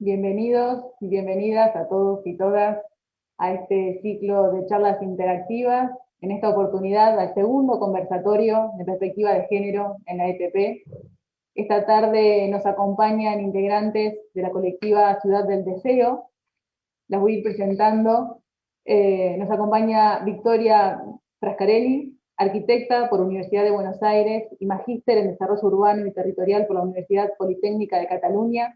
Bienvenidos y bienvenidas a todos y todas a este ciclo de charlas interactivas, en esta oportunidad al segundo conversatorio de perspectiva de género en la ETP. Esta tarde nos acompañan integrantes de la colectiva Ciudad del Deseo. Las voy a ir presentando. Nos acompaña Victoria Frascarelli, arquitecta por Universidad de Buenos Aires y magíster en Desarrollo Urbano y Territorial por la Universidad Politécnica de Cataluña.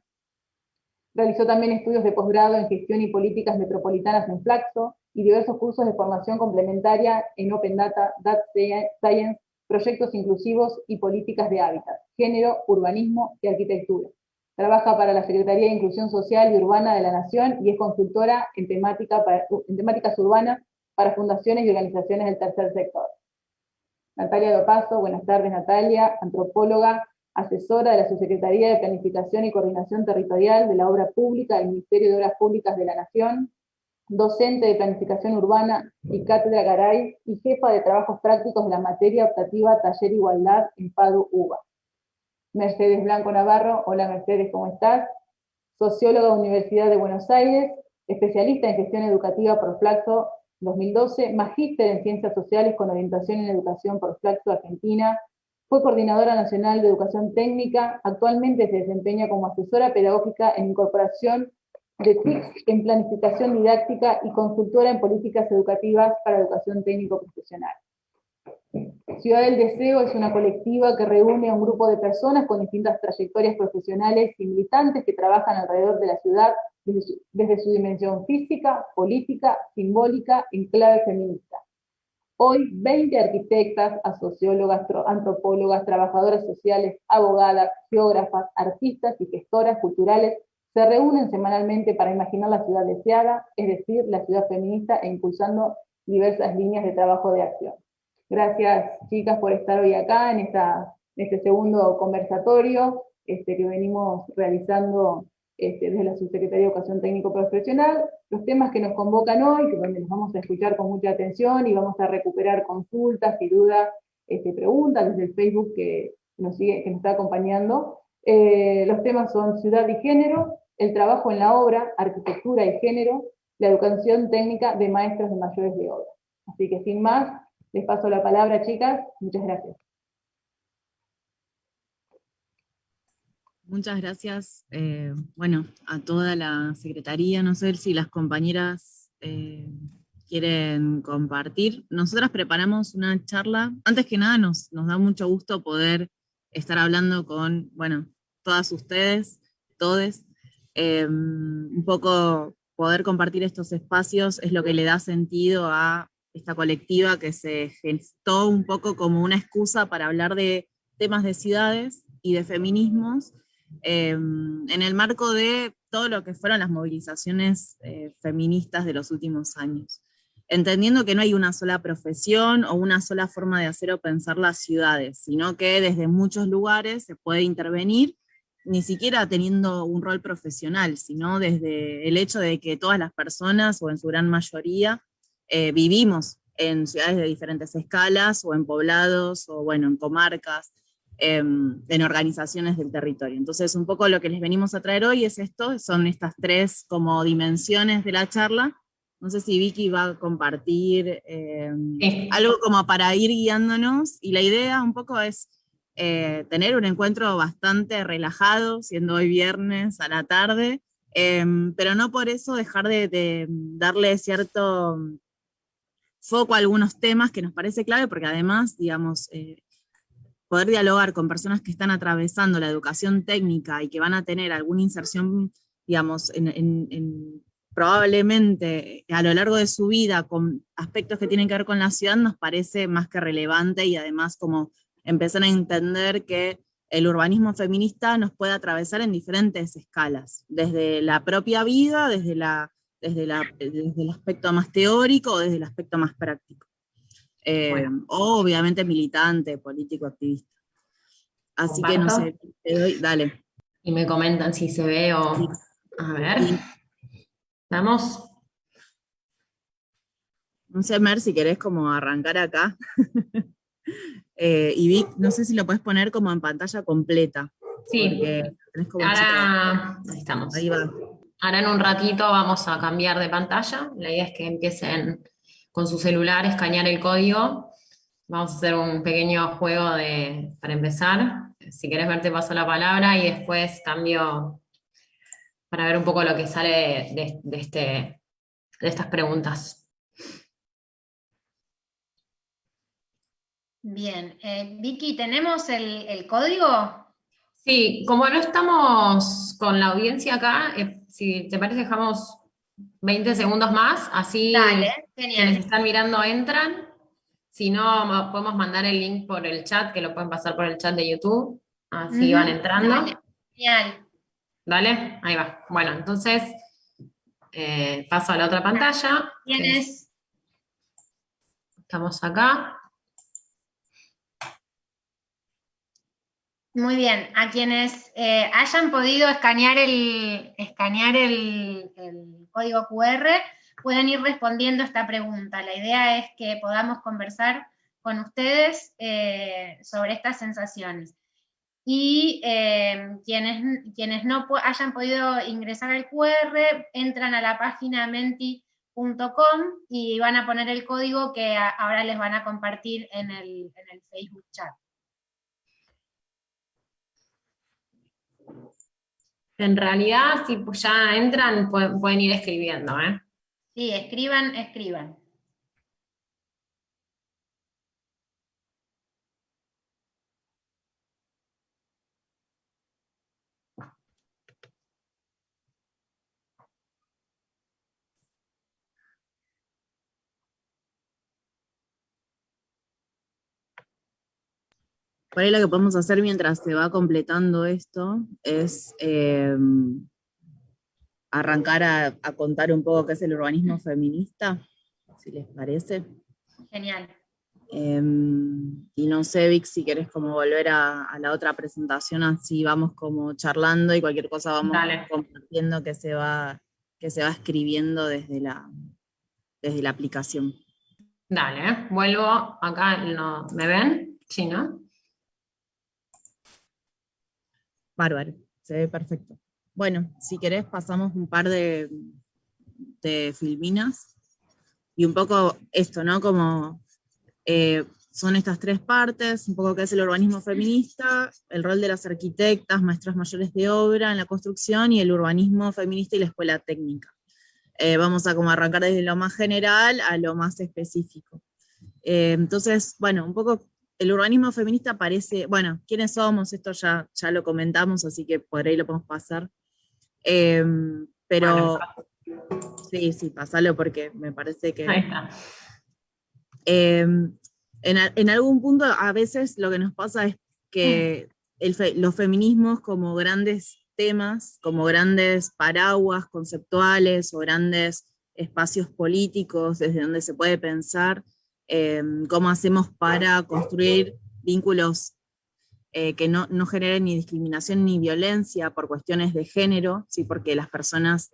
Realizó también estudios de posgrado en Gestión y Políticas Metropolitanas en Flaxo y diversos cursos de formación complementaria en Open Data, Data Science, Proyectos Inclusivos y Políticas de Hábitat, Género, Urbanismo y Arquitectura. Trabaja para la Secretaría de Inclusión Social y Urbana de la Nación y es consultora en temáticas urbanas para fundaciones y organizaciones del tercer sector. Natalia Dopazo, buenas tardes Natalia, antropóloga, asesora de la Subsecretaría de Planificación y Coordinación Territorial de la Obra Pública del Ministerio de Obras Públicas de la Nación, docente de Planificación Urbana y Cátedra Garay, y jefa de Trabajos Prácticos de la materia optativa Taller Igualdad en PADU-UBA. Mercedes Blanco Navarro, hola Mercedes, ¿cómo estás? Socióloga de Universidad de Buenos Aires, especialista en gestión educativa por Flaxo 2012, magíster en Ciencias Sociales con orientación en Educación por Flaxo Argentina, fue coordinadora nacional de educación técnica, actualmente se desempeña como asesora pedagógica en incorporación de TICs en planificación didáctica y consultora en políticas educativas para educación técnico-profesional. Ciudad del Deseo es una colectiva que reúne a un grupo de personas con distintas trayectorias profesionales y militantes que trabajan alrededor de la ciudad desde su dimensión física, política, simbólica, en clave feminista. Hoy 20 arquitectas, sociólogas, antropólogas, trabajadoras sociales, abogadas, geógrafas, artistas y gestoras culturales se reúnen semanalmente para imaginar la ciudad deseada, es decir, la ciudad feminista, e impulsando diversas líneas de trabajo de acción. Gracias, chicas, por estar hoy acá en este segundo conversatorio que venimos realizando desde la Subsecretaría de Educación Técnico Profesional. Los temas que nos convocan hoy, donde nos vamos a escuchar con mucha atención y vamos a recuperar consultas y dudas, preguntas desde el Facebook que nos está acompañando. Los temas son ciudad y género, el trabajo en la obra, arquitectura y género, la educación técnica de maestros y mayores de obra. Así que sin más, les paso la palabra, chicas. Muchas gracias. Muchas gracias, a toda la Secretaría. No sé si las compañeras quieren compartir. Nosotras preparamos una charla. Antes que nada, nos da mucho gusto poder estar hablando con, todas ustedes, todes. Un poco poder compartir estos espacios es lo que le da sentido a esta colectiva que se gestó un poco como una excusa para hablar de temas de ciudades y de feminismos, en el marco de todo lo que fueron las movilizaciones feministas de los últimos años. Entendiendo que no hay una sola profesión o una sola forma de hacer o pensar las ciudades, sino que desde muchos lugares se puede intervenir, ni siquiera teniendo un rol profesional, sino desde el hecho de que todas las personas, o en su gran mayoría, vivimos en ciudades de diferentes escalas, o en poblados, o en comarcas, en organizaciones del territorio. Entonces, un poco lo que les venimos a traer hoy es esto, son estas tres como dimensiones de la charla. No sé si Vicky va a compartir algo como para ir guiándonos, y la idea un poco es tener un encuentro bastante relajado, siendo hoy viernes a la tarde, pero no por eso dejar de darle cierto foco a algunos temas que nos parece clave, porque además, digamos, poder dialogar con personas que están atravesando la educación técnica y que van a tener alguna inserción, digamos, probablemente a lo largo de su vida con aspectos que tienen que ver con la ciudad, nos parece más que relevante, y además como empezar a entender que el urbanismo feminista nos puede atravesar en diferentes escalas, desde la propia vida, desde el aspecto más teórico o desde el aspecto más práctico. O obviamente militante, político, activista. Así que no sé, te doy, dale. Y me comentan si se ve o... Sí. A ver. Sí. ¿Vamos? No sé, Mer, si querés como arrancar acá. Y Vic, no sé si lo puedes poner como en pantalla completa. Sí. Tenés como ahora, ahí estamos. Ahí va. Ahora en un ratito vamos a cambiar de pantalla. La idea es que empiecen con su celular a escanear el código. Vamos a hacer un pequeño juego para empezar. Si querés ver, te paso la palabra y después cambio para ver un poco lo que sale de estas preguntas. Bien, Vicky, ¿tenemos el código? Sí, como no estamos con la audiencia acá, si te parece dejamos 20 segundos más, así Dale, quienes genial. están mirando entran. Si no, podemos mandar el link por el chat, que lo pueden pasar por el chat de YouTube, así van Ujú, entrando. dale, genial. ¿Dale? Ahí va. Bueno, entonces paso a la otra pantalla. Estamos acá. Muy bien, a quienes hayan podido escanear el código QR, pueden ir respondiendo esta pregunta. La idea es que podamos conversar con ustedes sobre estas sensaciones. Y quienes no hayan podido ingresar al QR, entran a la página menti.com y van a poner el código que ahora les van a compartir en el Facebook chat. En realidad, si ya entran, pueden ir escribiendo, ¿eh? Sí, escriban. Por ahí lo que podemos hacer mientras se va completando esto es arrancar a contar un poco qué es el urbanismo feminista, si les parece. Genial. Y no sé, Vic, si querés como volver a la otra presentación, así vamos como charlando y cualquier cosa vamos compartiendo que se va escribiendo desde la aplicación. Dale, vuelvo acá, ¿me ven? Sí, ¿no? Bárbaro, se ve perfecto. Bueno, si querés pasamos un par de filminas y un poco esto, ¿no? Como son estas tres partes, un poco qué es el urbanismo feminista, el rol de las arquitectas, maestras mayores de obra en la construcción y el urbanismo feminista y la escuela técnica. Vamos a como arrancar desde lo más general a lo más específico. Entonces, bueno, un poco el urbanismo feminista parece, bueno, ¿quiénes somos? Esto ya lo comentamos, así que por ahí lo podemos pasar. Pero bueno. Sí, pasalo porque me parece que... Ahí está. En algún punto a veces lo que nos pasa es que los feminismos como grandes temas, como grandes paraguas conceptuales o grandes espacios políticos desde donde se puede pensar cómo hacemos para construir vínculos que no generen ni discriminación ni violencia por cuestiones de género, ¿sí? Porque las personas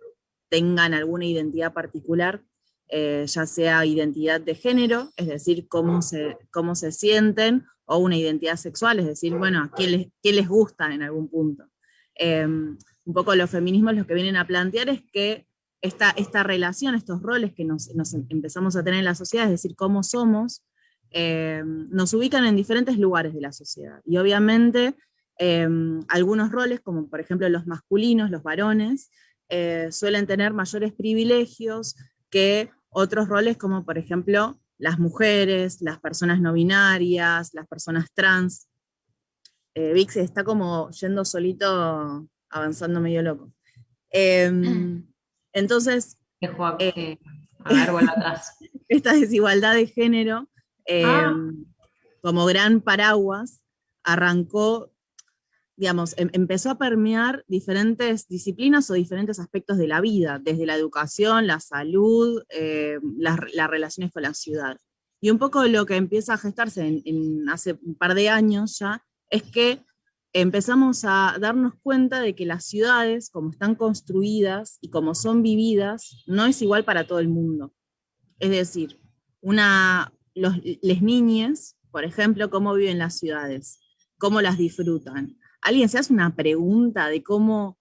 tengan alguna identidad particular, ya sea identidad de género, es decir, cómo se sienten, o una identidad sexual, es decir, bueno, a quién les gustan en algún punto. Un poco los feminismos lo que vienen a plantear es que esta relación, estos roles que nos empezamos a tener en la sociedad, es decir, cómo somos, nos ubican en diferentes lugares de la sociedad. Y obviamente algunos roles, como por ejemplo los masculinos, los varones, suelen tener mayores privilegios que otros roles como por ejemplo las mujeres, las personas no binarias, las personas trans. Vic se está como yendo solito, avanzando medio loco. Entonces, a ver, vuelvo atrás. Esta desigualdad de género, como gran paraguas, arrancó, digamos, empezó a permear diferentes disciplinas o diferentes aspectos de la vida, desde la educación, la salud, las relaciones con la ciudad. Y un poco lo que empieza a gestarse hace un par de años ya, es que empezamos a darnos cuenta de que las ciudades, como están construidas y como son vividas, no es igual para todo el mundo. Es decir, las niñas, por ejemplo, cómo viven las ciudades, cómo las disfrutan. ¿Alguien se hace una pregunta de cómo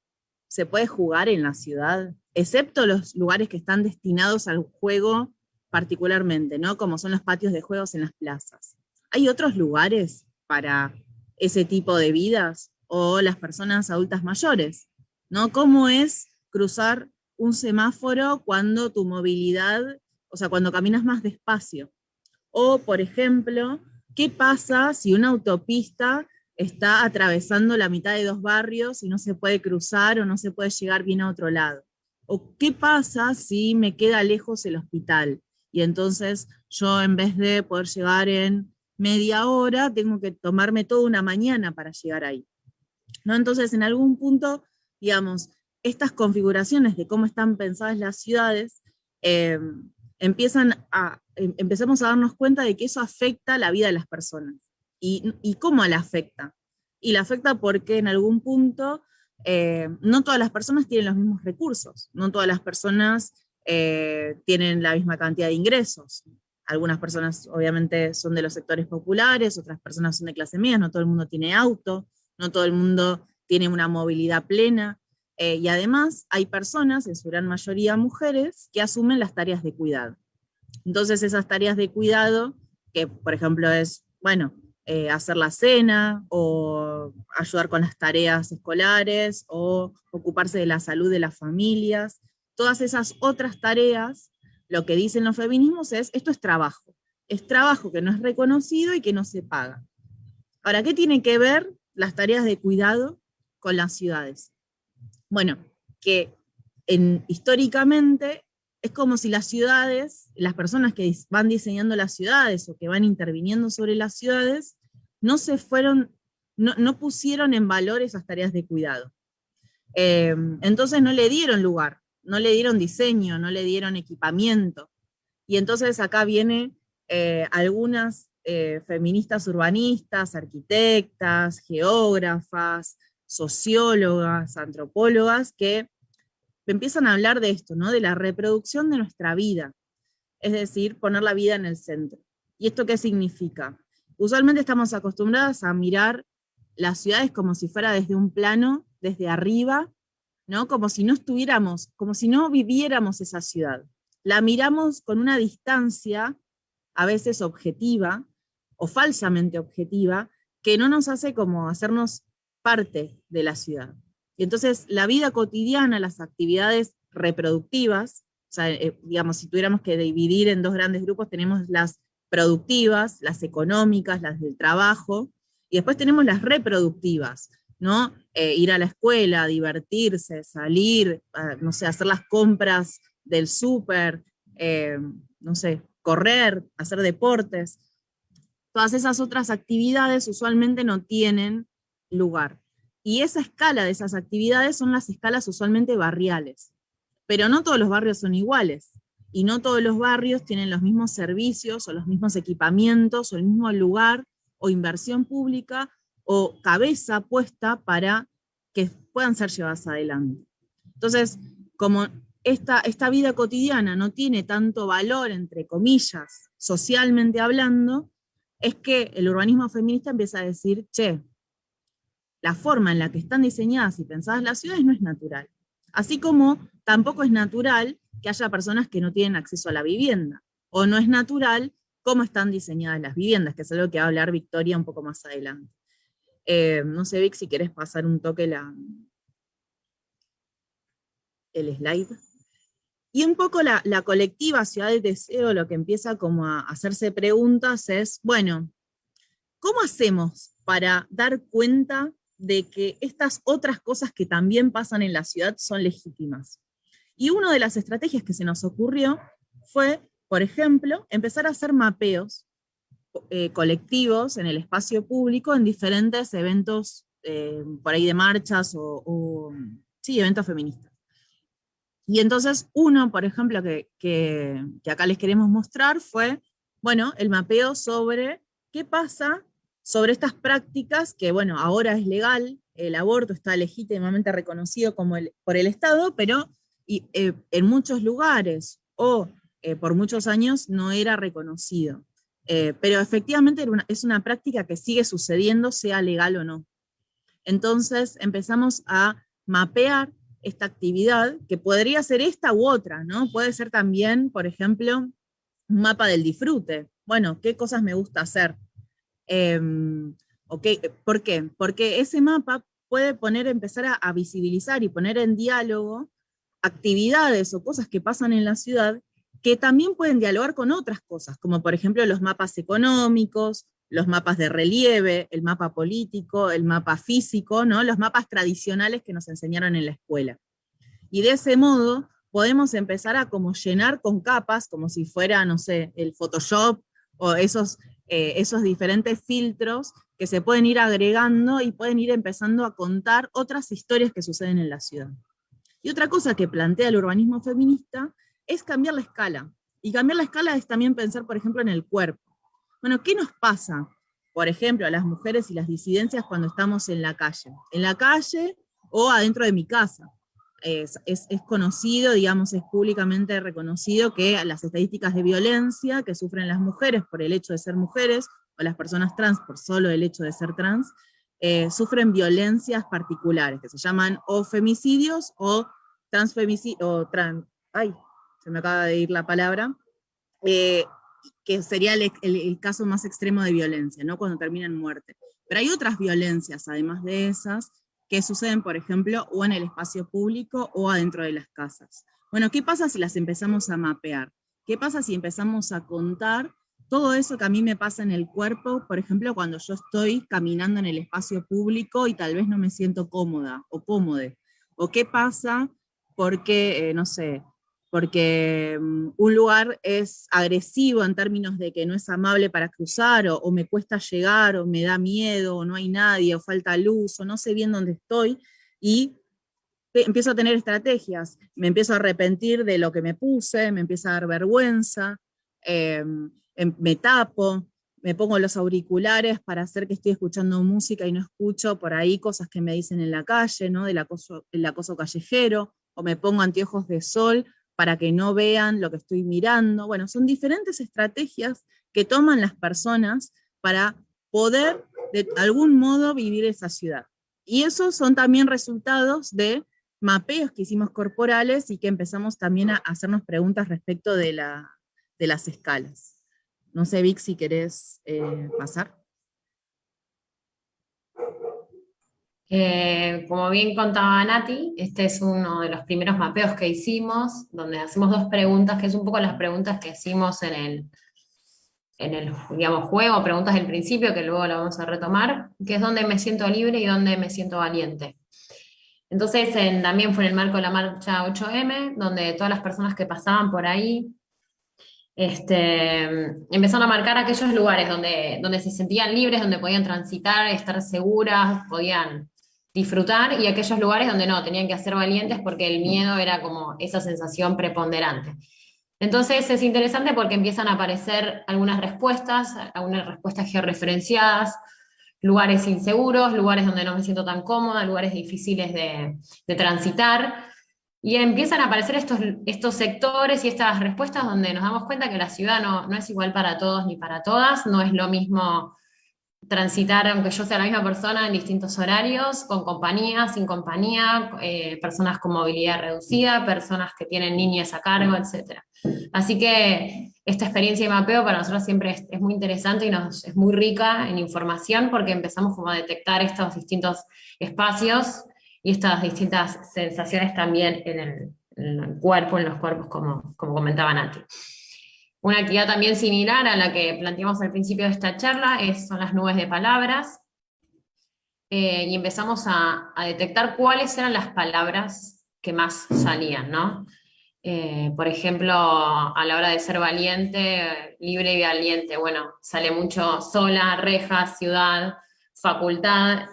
se puede jugar en la ciudad, excepto los lugares que están destinados al juego particularmente, ¿no? Como son los patios de juegos en las plazas. ¿Hay otros lugares para ese tipo de vidas? O las personas adultas mayores, ¿no? ¿Cómo es cruzar un semáforo cuando tu movilidad, o sea, cuando caminas más despacio? O, por ejemplo, ¿qué pasa si una autopista está atravesando la mitad de dos barrios y no se puede cruzar o no se puede llegar bien a otro lado? ¿O qué pasa si me queda lejos el hospital? Y entonces yo, en vez de poder llegar en media hora, tengo que tomarme toda una mañana para llegar ahí, ¿no? Entonces, en algún punto, digamos, estas configuraciones de cómo están pensadas las ciudades, eh, empezamos a darnos cuenta de que eso afecta la vida de las personas. ¿Y cómo la afecta? Y la afecta porque en algún punto no todas las personas tienen los mismos recursos, no todas las personas tienen la misma cantidad de ingresos. Algunas personas obviamente son de los sectores populares, otras personas son de clase media, no todo el mundo tiene auto, no todo el mundo tiene una movilidad plena, y además hay personas, en su gran mayoría mujeres, que asumen las tareas de cuidado. Entonces esas tareas de cuidado, que por ejemplo es, bueno, hacer la cena, o ayudar con las tareas escolares, o ocuparse de la salud de las familias, todas esas otras tareas, lo que dicen los feminismos es, esto es trabajo que no es reconocido y que no se paga. Ahora, ¿qué tiene que ver las tareas de cuidado con las ciudades? Bueno, que históricamente es como si las ciudades, las personas que van diseñando las ciudades o que van interviniendo sobre las ciudades, no pusieron en valor esas tareas de cuidado. Entonces no le dieron lugar, no le dieron diseño, no le dieron equipamiento. Y entonces acá viene algunas feministas urbanistas, arquitectas, geógrafas, sociólogas, antropólogas, que empiezan a hablar de esto, ¿no? De la reproducción de nuestra vida, es decir, poner la vida en el centro. ¿Y esto qué significa? Usualmente estamos acostumbradas a mirar las ciudades como si fuera desde un plano, desde arriba, ¿no? Como si no estuviéramos, como si no viviéramos esa ciudad. La miramos con una distancia, a veces objetiva, o falsamente objetiva, que no nos hace como hacernos parte de la ciudad. Y entonces la vida cotidiana, las actividades reproductivas, o sea, digamos, si tuviéramos que dividir en dos grandes grupos, tenemos las productivas, las económicas, las del trabajo, y después tenemos las reproductivas, ¿no? Ir a la escuela, divertirse, salir, no sé, hacer las compras del súper, no sé, correr, hacer deportes. Todas esas otras actividades usualmente no tienen lugar. Y esa escala de esas actividades son las escalas usualmente barriales. Pero no todos los barrios son iguales. Y no todos los barrios tienen los mismos servicios, o los mismos equipamientos, o el mismo lugar, o inversión pública, o cabeza puesta para que puedan ser llevadas adelante. Entonces, como esta vida cotidiana no tiene tanto valor, entre comillas, socialmente hablando, es que el urbanismo feminista empieza a decir, che, la forma en la que están diseñadas y pensadas las ciudades no es natural. Así como tampoco es natural que haya personas que no tienen acceso a la vivienda, o no es natural cómo están diseñadas las viviendas, que es algo que va a hablar Victoria un poco más adelante. No sé, Vic, si querés pasar un toque el slide. Y un poco la colectiva Ciudad del Deseo, lo que empieza como a hacerse preguntas es, bueno, ¿cómo hacemos para dar cuenta de que estas otras cosas que también pasan en la ciudad son legítimas? Y una de las estrategias que se nos ocurrió fue, por ejemplo, empezar a hacer mapeos colectivos en el espacio público en diferentes eventos, por ahí de marchas sí, eventos feministas. Y entonces uno, por ejemplo, que acá les queremos mostrar fue, bueno, el mapeo sobre qué pasa sobre estas prácticas que, bueno, ahora es legal, el aborto está legítimamente reconocido por el Estado, pero en muchos lugares o por muchos años no era reconocido. Pero efectivamente es una práctica que sigue sucediendo, sea legal o no. Entonces empezamos a mapear esta actividad, que podría ser esta u otra, ¿no? Puede ser también, por ejemplo, un mapa del disfrute. Bueno, ¿qué cosas me gusta hacer? Okay. ¿Por qué? Porque ese mapa puede empezar a visibilizar y poner en diálogo actividades o cosas que pasan en la ciudad que también pueden dialogar con otras cosas, como por ejemplo los mapas económicos, los mapas de relieve, el mapa político, el mapa físico, ¿no? Los mapas tradicionales que nos enseñaron en la escuela. Y de ese modo podemos empezar a como llenar con capas, como si fuera, no sé, el Photoshop o esos diferentes filtros que se pueden ir agregando y pueden ir empezando a contar otras historias que suceden en la ciudad. Y otra cosa que plantea el urbanismo feminista es cambiar la escala. Y cambiar la escala es también pensar, por ejemplo, en el cuerpo. Bueno, ¿qué nos pasa, por ejemplo, a las mujeres y las disidencias cuando estamos en la calle? En la calle o adentro de mi casa. Es conocido, digamos, es públicamente reconocido que las estadísticas de violencia que sufren las mujeres por el hecho de ser mujeres, o las personas trans por solo el hecho de ser trans, sufren violencias particulares, que se llaman o femicidios o transfemicidios, ay, se me acaba de ir la palabra, que sería el caso más extremo de violencia, ¿no? Cuando termina en muerte. Pero hay otras violencias, además de esas, que suceden, por ejemplo, o en el espacio público o adentro de las casas. Bueno, ¿qué pasa si las empezamos a mapear? ¿Qué pasa si empezamos a contar todo eso que a mí me pasa en el cuerpo, por ejemplo, cuando yo estoy caminando en el espacio público y tal vez no me siento cómoda o cómode? ¿O qué pasa porque, no sé, porque un lugar es agresivo en términos de que no es amable para cruzar, o me cuesta llegar, o me da miedo, o no hay nadie, o falta luz, o no sé bien dónde estoy, y empiezo a tener estrategias, me empiezo a arrepentir de lo que me puse, me empieza a dar vergüenza, me tapo, me pongo los auriculares para hacer que estoy escuchando música y no escucho por ahí cosas que me dicen en la calle, ¿no? El acoso callejero, o me pongo anteojos de sol para que no vean lo que estoy mirando. Bueno, son diferentes estrategias que toman las personas para poder de algún modo vivir esa ciudad. Y esos son también resultados de mapeos que hicimos corporales y que empezamos también a hacernos preguntas respecto de las escalas. No sé, Vic, si querés pasar. Como bien contaba Nati, este es uno de los primeros mapeos que hicimos, donde hacemos dos preguntas, que es un poco las preguntas que hicimos en el digamos, juego, preguntas del principio, que luego la vamos a retomar, que es dónde me siento libre y dónde me siento valiente. Entonces, también fue en el marco de la marcha 8M, donde todas las personas que pasaban por ahí empezaron a marcar aquellos lugares donde se sentían libres, donde podían transitar, estar seguras, podían disfrutar, y aquellos lugares donde no, tenían que ser valientes porque el miedo era como esa sensación preponderante. Entonces es interesante porque empiezan a aparecer algunas respuestas georreferenciadas, lugares inseguros, lugares donde no me siento tan cómoda, lugares difíciles de transitar, y empiezan a aparecer estos sectores y estas respuestas donde nos damos cuenta que la ciudad no es igual para todos ni para todas, no es lo mismo transitar, aunque yo sea la misma persona, en distintos horarios, con compañía, sin compañía, personas con movilidad reducida, personas que tienen niñas a cargo, etc. Así que esta experiencia de mapeo para nosotros siempre es muy interesante y es muy rica en información, porque empezamos como a detectar estos distintos espacios y estas distintas sensaciones también en el cuerpo, en los cuerpos, como comentaba Nati. Una actividad también similar a la que planteamos al principio de esta charla son las nubes de palabras, y empezamos a detectar cuáles eran las palabras que más salían, ¿no? Por ejemplo, a la hora de ser valiente, libre y valiente, bueno, sale mucho sola, reja, ciudad, facultad.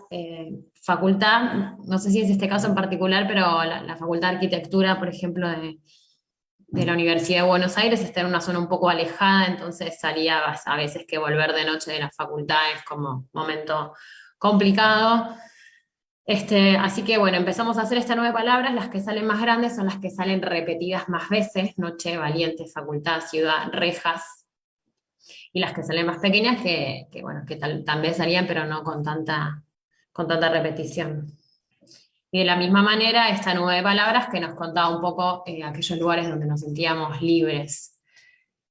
Facultad, no sé si es este caso en particular, pero la Facultad de Arquitectura, por ejemplo, de la Universidad de Buenos Aires está en una zona un poco alejada, entonces salía a veces que volver de noche de la facultad es como momento complicado. Así que bueno, empezamos a hacer estas 9 palabras, las que salen más grandes son las que salen repetidas más veces: noche, valiente, facultad, ciudad, rejas, y las que salen más pequeñas que tal vez salían, pero no con tanta repetición. Y de la misma manera, esta nube de palabras que nos contaba un poco aquellos lugares donde nos sentíamos libres.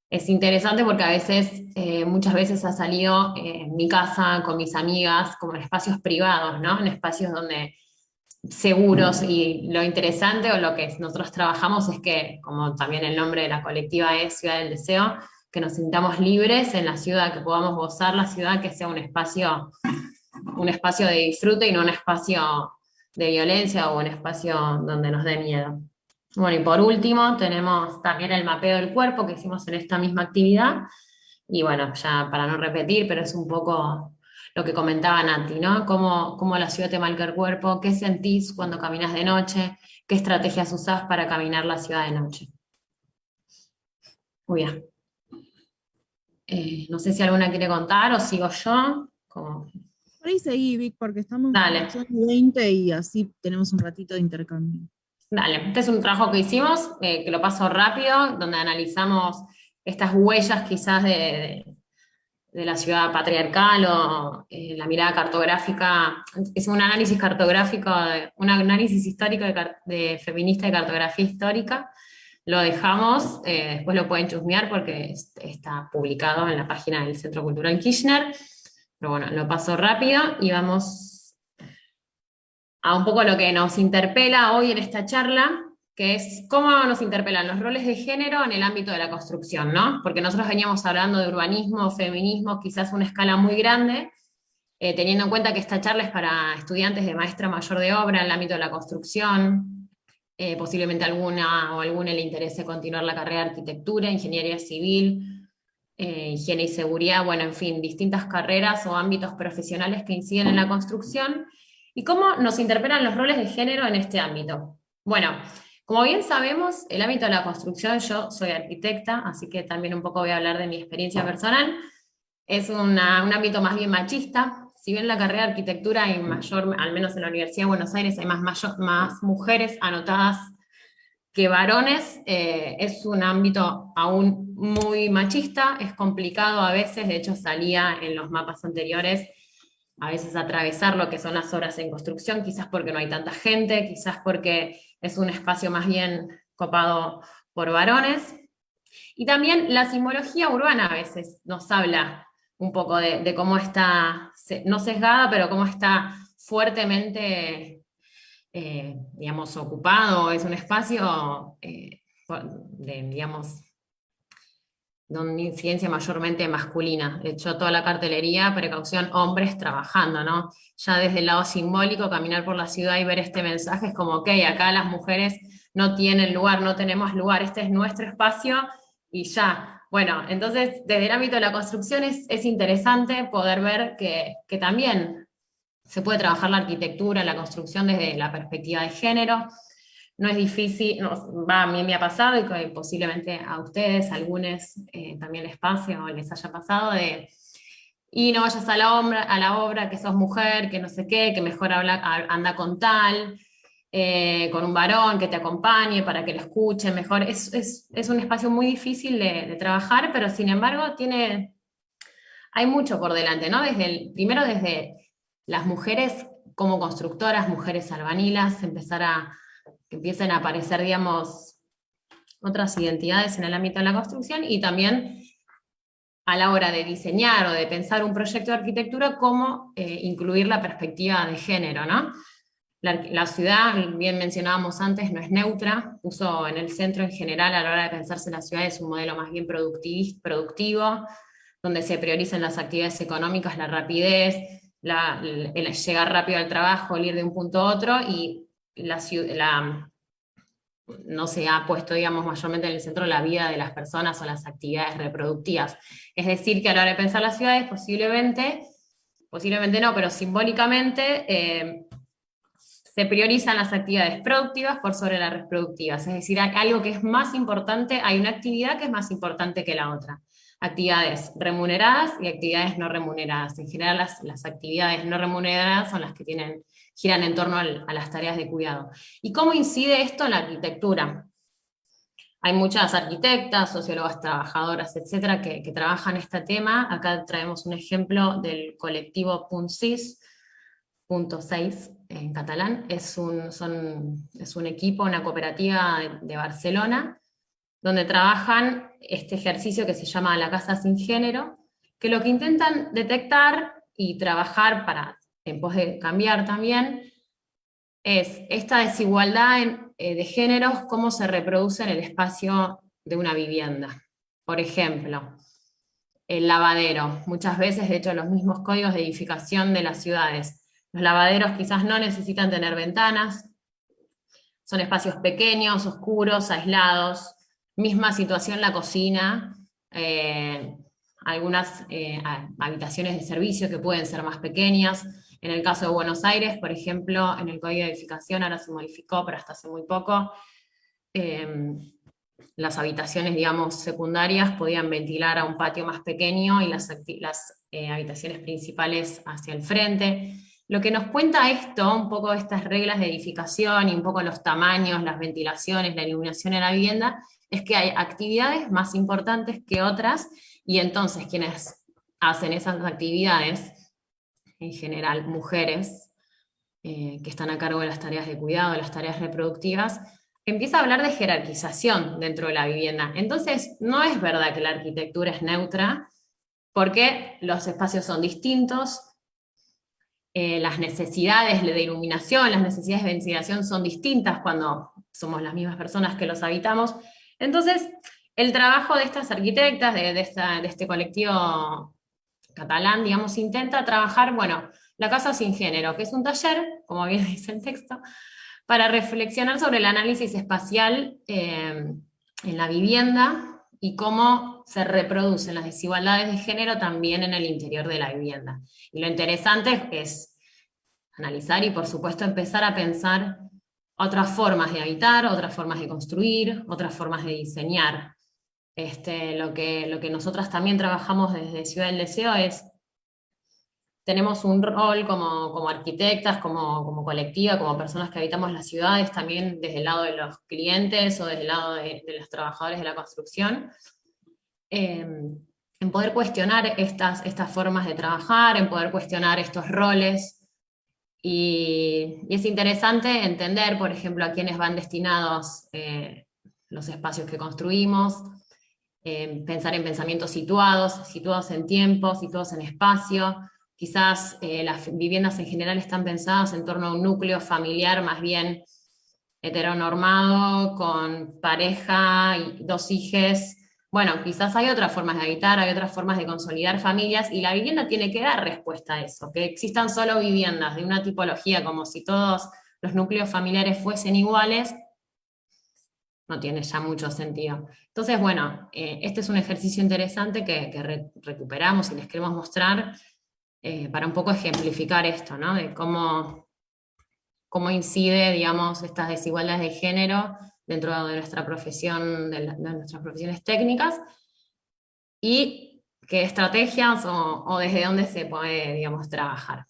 Es interesante porque a veces, muchas veces ha salido en mi casa, con mis amigas, como en espacios privados, ¿no? En espacios donde seguros, y lo interesante o lo que nosotros trabajamos es que, como también el nombre de la colectiva es Ciudad del Deseo, que nos sintamos libres en la ciudad, que podamos gozar la ciudad, que sea un espacio de disfrute y no un espacio de violencia o un espacio donde nos dé miedo. Bueno, y por último tenemos también el mapeo del cuerpo que hicimos en esta misma actividad, y bueno, ya para no repetir, pero es un poco lo que comentaba Nati, ¿no? Cómo la ciudad te marca el cuerpo, qué sentís cuando caminas de noche, qué estrategias usás para caminar la ciudad de noche. Muy bien. No sé si alguna quiere contar o sigo yo. Como... Por ahí seguí, Vic, porque estamos Dale. son 20 y así tenemos un ratito de intercambio. Dale, este es un trabajo que hicimos, que lo paso rápido, donde analizamos estas huellas quizás de la ciudad patriarcal o la mirada cartográfica. Es un análisis cartográfico, un análisis histórico de feminista de cartografía histórica. Lo dejamos, después lo pueden chusmear porque está publicado en la página del Centro Cultural Kirchner, pero bueno, lo paso rápido y vamos a un poco lo que nos interpela hoy en esta charla, que es cómo nos interpelan los roles de género en el ámbito de la construcción, ¿no? Porque nosotros veníamos hablando de urbanismo, feminismo, quizás a una escala muy grande, teniendo en cuenta que esta charla es para estudiantes de maestra mayor de obra en el ámbito de la construcción, posiblemente alguna o alguna le interese continuar la carrera de arquitectura, ingeniería civil, higiene y seguridad, bueno, en fin, distintas carreras o ámbitos profesionales que inciden en la construcción. ¿Y cómo nos interpelan los roles de género en este ámbito? Bueno, como bien sabemos, el ámbito de la construcción, yo soy arquitecta, así que también un poco voy a hablar de mi experiencia personal, es un ámbito más bien machista. Si bien la carrera de arquitectura hay mayor, al menos en la Universidad de Buenos Aires, hay más mujeres anotadas que varones, es un ámbito aún muy machista, es complicado a veces, de hecho salía en los mapas anteriores, a veces atravesar lo que son las obras en construcción, quizás porque no hay tanta gente, quizás porque es un espacio más bien copado por varones. Y también la simbología urbana a veces nos habla un poco de cómo está, no sesgada, pero cómo está fuertemente, digamos, ocupado, es un espacio digamos, de una incidencia mayormente masculina. De hecho, toda la cartelería, precaución, hombres trabajando, ¿no? Ya desde el lado simbólico, caminar por la ciudad y ver este mensaje es como, ok, acá las mujeres no tienen lugar, no tenemos lugar, este es nuestro espacio y ya. Bueno, entonces, desde el ámbito de la construcción es interesante poder ver que también se puede trabajar la arquitectura, la construcción desde la perspectiva de género. No es difícil, a mí me ha pasado y que posiblemente a ustedes, a algunos también les pase o les haya pasado y no vayas a la obra, que sos mujer, que no sé qué, que mejor anda con tal, con un varón que te acompañe para que lo escuche mejor. Es un espacio muy difícil de trabajar, pero sin embargo hay mucho por delante, ¿no? Primero desde las mujeres como constructoras, mujeres albanilas, que empiecen a aparecer, digamos, otras identidades en el ámbito de la construcción, y también a la hora de diseñar o de pensar un proyecto de arquitectura, cómo incluir la perspectiva de género, ¿no? La ciudad, bien mencionábamos antes, no es neutra, puso en el centro en general a la hora de pensarse la ciudad es un modelo más bien productivo, donde se priorizan las actividades económicas, la rapidez, el llegar rápido al trabajo, el ir de un punto a otro, y no se ha puesto, digamos, mayormente en el centro la vida de las personas o las actividades reproductivas. Es decir, que a la hora de pensar las ciudades, posiblemente no, pero simbólicamente, se priorizan las actividades productivas por sobre las reproductivas. Es decir, hay algo que es más importante, hay una actividad que es más importante que la otra. Actividades remuneradas y actividades no remuneradas. En general, las actividades no remuneradas son las que giran en torno a las tareas de cuidado. ¿Y cómo incide esto en la arquitectura? Hay muchas arquitectas, sociólogas, trabajadoras, etcétera, que trabajan este tema. Acá traemos un ejemplo del colectivo PUNCIS. .6 en catalán, es un equipo, una cooperativa de Barcelona, donde trabajan este ejercicio que se llama La Casa Sin Género, que lo que intentan detectar y trabajar en pos de cambiar también, es esta desigualdad de géneros, cómo se reproduce en el espacio de una vivienda. Por ejemplo, el lavadero. Muchas veces, de hecho, los mismos códigos de edificación de las ciudades. Los lavaderos quizás no necesitan tener ventanas, son espacios pequeños, oscuros, aislados. Misma situación la cocina, algunas habitaciones de servicio que pueden ser más pequeñas. En el caso de Buenos Aires, por ejemplo, en el código de edificación ahora se modificó, pero hasta hace muy poco, las habitaciones, digamos, secundarias podían ventilar a un patio más pequeño y las habitaciones principales hacia el frente. Lo que nos cuenta esto, un poco estas reglas de edificación y un poco los tamaños, las ventilaciones, la iluminación en la vivienda, es que hay actividades más importantes que otras, y entonces quienes hacen esas actividades, en general mujeres, que están a cargo de las tareas de cuidado, de las tareas reproductivas, empieza a hablar de jerarquización dentro de la vivienda. Entonces, no es verdad que la arquitectura es neutra, porque los espacios son distintos, las necesidades de iluminación, las necesidades de ventilación son distintas cuando somos las mismas personas que los habitamos. Entonces, el trabajo de estas arquitectas, de este colectivo catalán, digamos, intenta trabajar, bueno, La Casa Sin Género, que es un taller, como bien dice el texto, para reflexionar sobre el análisis espacial en la vivienda y cómo se reproducen las desigualdades de género también en el interior de la vivienda. Y lo interesante es analizar y, por supuesto, empezar a pensar otras formas de habitar, otras formas de construir, otras formas de diseñar. Lo que nosotras también trabajamos desde Ciudad del Deseo es, tenemos un rol como arquitectas, como colectiva, como personas que habitamos las ciudades, también desde el lado de los clientes o desde el lado de los trabajadores de la construcción, en poder cuestionar estas formas de trabajar, en poder cuestionar estos roles. Y es interesante entender, por ejemplo, a quiénes van destinados los espacios que construimos, pensar en pensamientos situados en tiempo, situados en espacio. Quizás las viviendas en general están pensadas en torno a un núcleo familiar más bien heteronormado, con pareja y 2 hijos. Bueno, quizás hay otras formas de habitar, hay otras formas de consolidar familias, y la vivienda tiene que dar respuesta a eso. Que existan solo viviendas de una tipología como si todos los núcleos familiares fuesen iguales, no tiene ya mucho sentido. Entonces, bueno, este es un ejercicio interesante que recuperamos y les queremos mostrar para un poco ejemplificar esto, ¿no? De cómo incide, digamos, estas desigualdades de género dentro de nuestra profesión, de nuestras profesiones técnicas, y qué estrategias o desde dónde se puede, digamos, trabajar.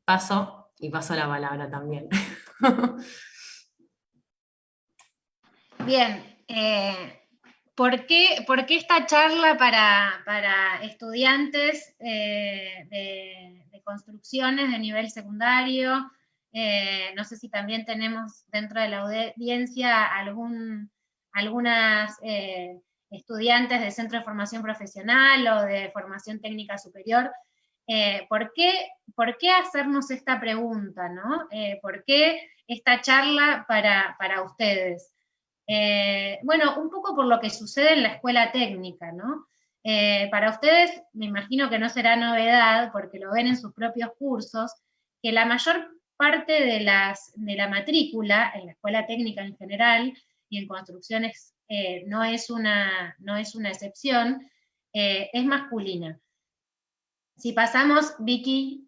Paso la palabra también. Bien, ¿por qué esta charla para estudiantes de construcciones de nivel secundario? No sé si también tenemos dentro de la audiencia algunas estudiantes de centro de formación profesional o de formación técnica superior. ¿Por qué hacernos esta pregunta, ¿no? ¿Por qué esta charla para ustedes? Bueno, un poco por lo que sucede en la escuela técnica, ¿no? Para ustedes, me imagino que no será novedad, porque lo ven en sus propios cursos, que la mayor parte de la matrícula, en la escuela técnica en general, y en construcciones no es una excepción, es masculina. Si pasamos, Vicky,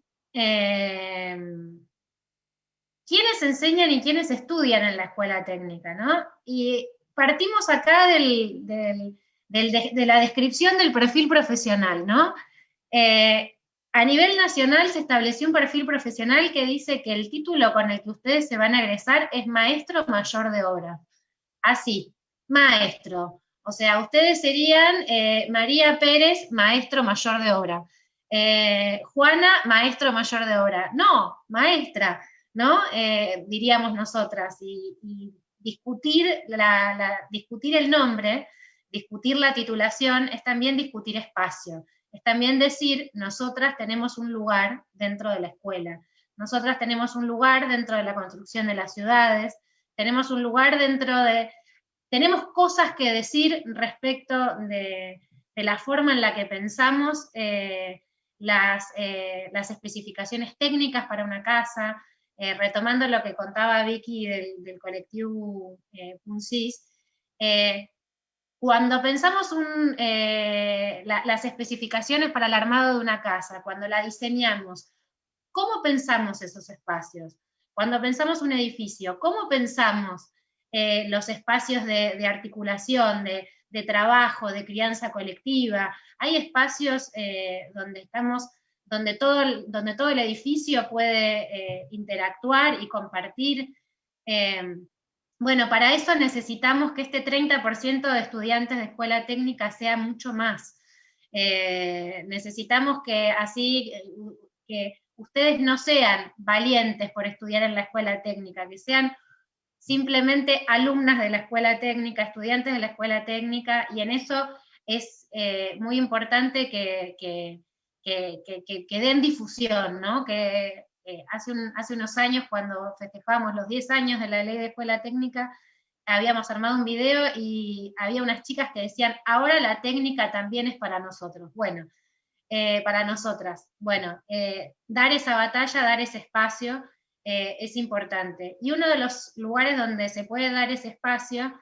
quiénes enseñan y quiénes estudian en la escuela técnica, ¿no? Y partimos acá de la descripción del perfil profesional, ¿no? A nivel nacional se estableció un perfil profesional que dice que el título con el que ustedes se van a egresar es maestro mayor de obra. Así, maestro. O sea, ustedes serían María Pérez, maestro mayor de obra. Juana, maestro mayor de obra. No, maestra, ¿no? Diríamos nosotras. Y discutir, discutir el nombre, discutir la titulación, es también discutir espacio. Es también decir, nosotras tenemos un lugar dentro de la escuela. Nosotras tenemos un lugar dentro de la construcción de las ciudades. Tenemos un lugar tenemos cosas que decir respecto de la forma en la que pensamos las especificaciones técnicas para una casa, retomando lo que contaba Vicky del colectivo Puncis, cuando pensamos las especificaciones para el armado de una casa, cuando la diseñamos, ¿cómo pensamos esos espacios? Cuando pensamos un edificio, ¿cómo pensamos los espacios de articulación, de trabajo, de crianza colectiva? Hay espacios donde todo el edificio puede interactuar y compartir. Bueno, para eso necesitamos que este 30% de estudiantes de escuela técnica sea mucho más. Necesitamos que ustedes no sean valientes por estudiar en la escuela técnica, que sean simplemente alumnas de la escuela técnica, estudiantes de la escuela técnica, y en eso es muy importante que den difusión, ¿no? Que hace unos años, cuando festejamos los 10 años de la ley de escuela técnica, habíamos armado un video y había unas chicas que decían, ahora la técnica también es para nosotros. Bueno, para nosotras. Bueno, dar esa batalla, dar ese espacio es importante. Y uno de los lugares donde se puede dar ese espacio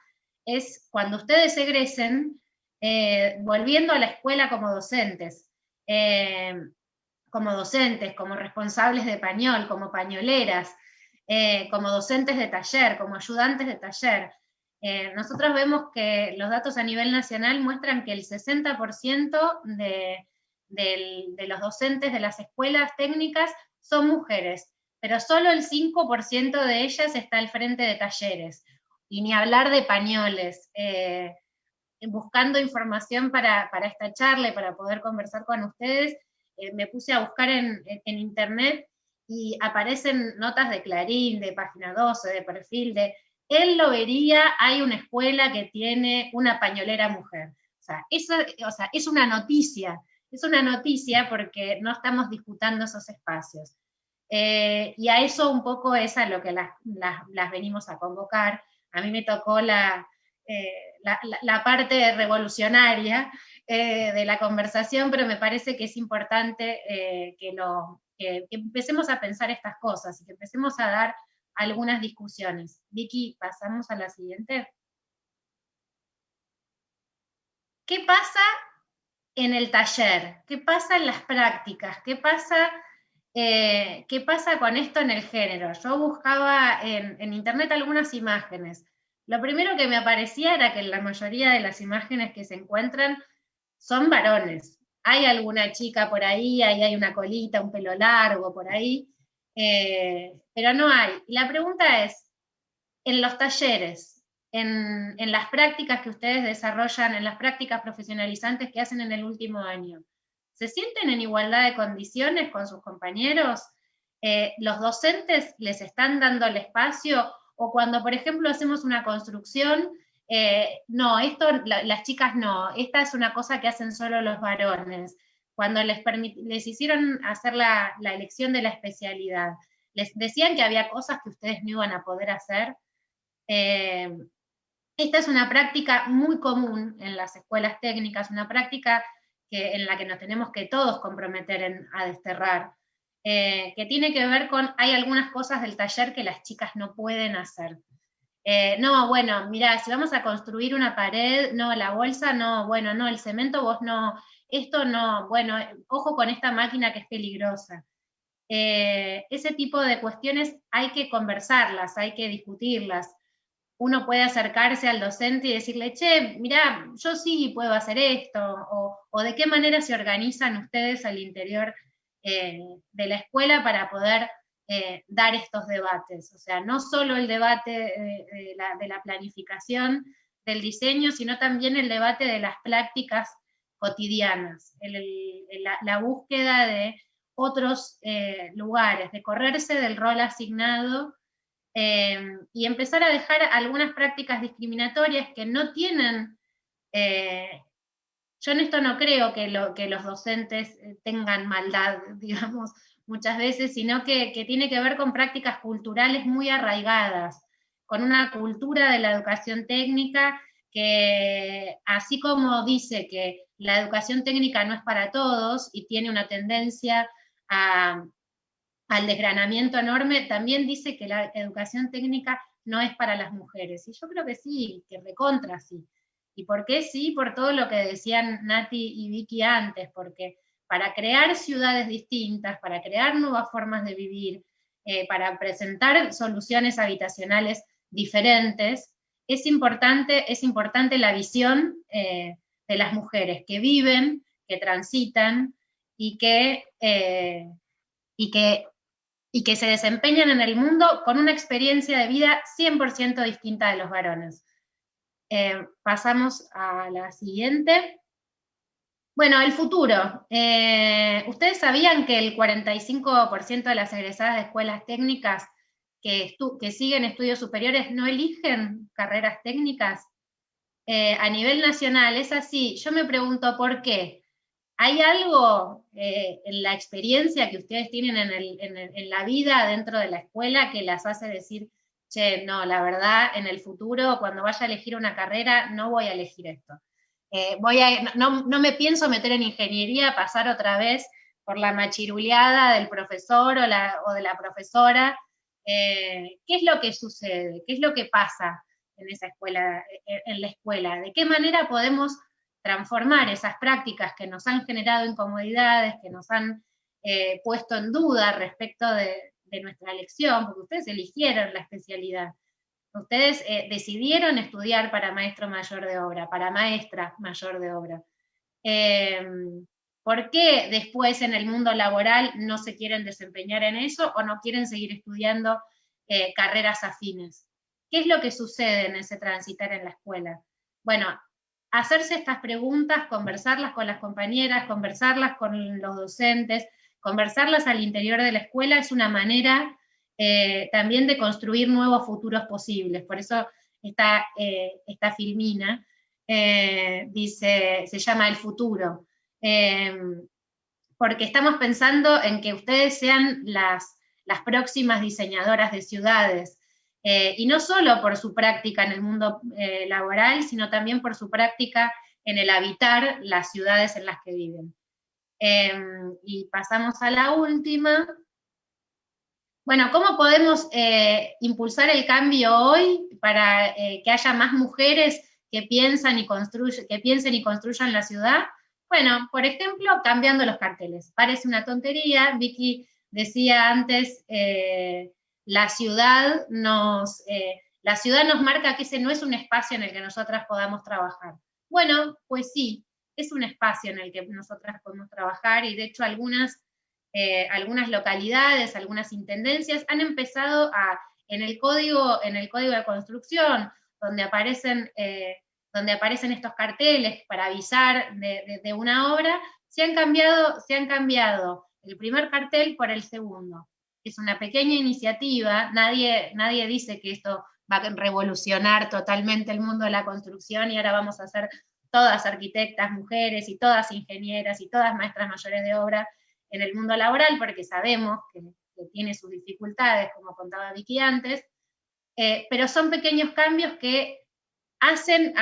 es cuando ustedes egresen, volviendo a la escuela como docentes, como responsables de pañol, como pañoleras, como docentes de taller, como ayudantes de taller. Nosotros vemos que los datos a nivel nacional muestran que el 60% de los docentes de las escuelas técnicas son mujeres, pero solo el 5% de ellas está al frente de talleres, y ni hablar de pañoles. Buscando información para esta charla y para poder conversar con ustedes, me puse a buscar en internet y aparecen notas de Clarín, de Página 12, de Perfil, El Lobería, hay una escuela que tiene una pañolera mujer. O sea, es una noticia porque no estamos disputando esos espacios. Y a eso un poco es a lo que las venimos a convocar. A mí me tocó la parte revolucionaria de la conversación, pero me parece que es importante que empecemos a pensar estas cosas y que empecemos a dar algunas discusiones. Vicky, pasamos a la siguiente. ¿Qué pasa en el taller? ¿Qué pasa en las prácticas? ¿Qué pasa con esto en el género? Yo buscaba en internet algunas imágenes. Lo primero que me aparecía era que la mayoría de las imágenes que se encuentran son varones. Hay alguna chica por ahí hay una colita, un pelo largo por ahí, pero no hay. Y la pregunta es, en los talleres, en las prácticas que ustedes desarrollan, en las prácticas profesionalizantes que hacen en el último año, ¿se sienten en igualdad de condiciones con sus compañeros? ¿Los docentes les están dando el espacio? O cuando, por ejemplo, hacemos una construcción, no, las chicas no, esta es una cosa que hacen solo los varones. Cuando les hicieron hacer la elección de la especialidad, les decían que había cosas que ustedes no iban a poder hacer. Esta es una práctica muy común en las escuelas técnicas, una práctica en la que nos tenemos que todos comprometer a desterrar, que tiene que ver con, hay algunas cosas del taller que las chicas no pueden hacer. No, bueno, mirá, si vamos a construir una pared, no, la bolsa no, bueno, no, el cemento vos no, esto no, bueno, ojo con esta máquina que es peligrosa. Ese tipo de cuestiones hay que conversarlas, hay que discutirlas. Uno puede acercarse al docente y decirle, che, mirá, yo sí puedo hacer esto, o de qué manera se organizan ustedes al interior de la escuela para poder dar estos debates. O sea, no solo el debate de la planificación, del diseño, sino también el debate de las prácticas cotidianas, la búsqueda de otros lugares, de correrse del rol asignado y empezar a dejar algunas prácticas discriminatorias que no tienen, yo en esto no creo que los docentes tengan maldad, digamos, muchas veces, sino que tiene que ver con prácticas culturales muy arraigadas, con una cultura de la educación técnica que, así como dice que la educación técnica no es para todos y tiene una tendencia al desgranamiento enorme, también dice que la educación técnica no es para las mujeres. Y yo creo que sí, que recontra sí. ¿Y por qué sí? Por todo lo que decían Nati y Vicky antes, porque para crear ciudades distintas, para crear nuevas formas de vivir, para presentar soluciones habitacionales diferentes, es importante la visión de las mujeres que viven, que transitan y que se desempeñan en el mundo con una experiencia de vida 100% distinta de los varones. Pasamos a la siguiente. Bueno, el futuro. ¿Ustedes sabían que el 45% de las egresadas de escuelas técnicas que siguen estudios superiores no eligen carreras técnicas? A nivel nacional es así. Yo me pregunto por qué. ¿Hay algo en la experiencia que ustedes tienen en la vida dentro de la escuela que las hace decir, che, no, la verdad, en el futuro, cuando vaya a elegir una carrera, no voy a elegir esto? No me pienso meter en ingeniería, pasar otra vez por la machiruleada del profesor o de la profesora. ¿Qué es lo que sucede? ¿Qué es lo que pasa en esa escuela, en la escuela? ¿De qué manera podemos transformar esas prácticas que nos han generado incomodidades, que nos han puesto en duda respecto de nuestra elección, porque ustedes eligieron la especialidad? Ustedes decidieron estudiar para maestro mayor de obra, para maestra mayor de obra. ¿Por qué después en el mundo laboral no se quieren desempeñar en eso o no quieren seguir estudiando carreras afines? ¿Qué es lo que sucede en ese transitar en la escuela? Bueno, hacerse estas preguntas, conversarlas con las compañeras, conversarlas con los docentes, conversarlas al interior de la escuela es una manera también de construir nuevos futuros posibles. Por eso esta filmina se llama El Futuro, porque estamos pensando en que ustedes sean las próximas diseñadoras de ciudades, y no solo por su práctica en el mundo laboral, sino también por su práctica en el habitar las ciudades en las que viven. Y pasamos a la última. Bueno, ¿cómo podemos impulsar el cambio hoy para que haya más mujeres que piensen y construyan la ciudad? Bueno, por ejemplo, cambiando los carteles. Parece una tontería. Vicky decía antes, la ciudad nos marca que ese no es un espacio en el que nosotras podamos trabajar. Bueno, pues sí, es un espacio en el que nosotras podemos trabajar, y de hecho algunas localidades, algunas intendencias han empezado en el código de construcción, donde aparecen estos carteles para avisar de una obra, se han cambiado el primer cartel por el segundo. Es una pequeña iniciativa, nadie dice que esto va a revolucionar totalmente el mundo de la construcción y ahora vamos a ser todas arquitectas mujeres y todas ingenieras y todas maestras mayores de obra en el mundo laboral, porque sabemos que tiene sus dificultades, como contaba Vicky antes, pero son pequeños cambios que hacen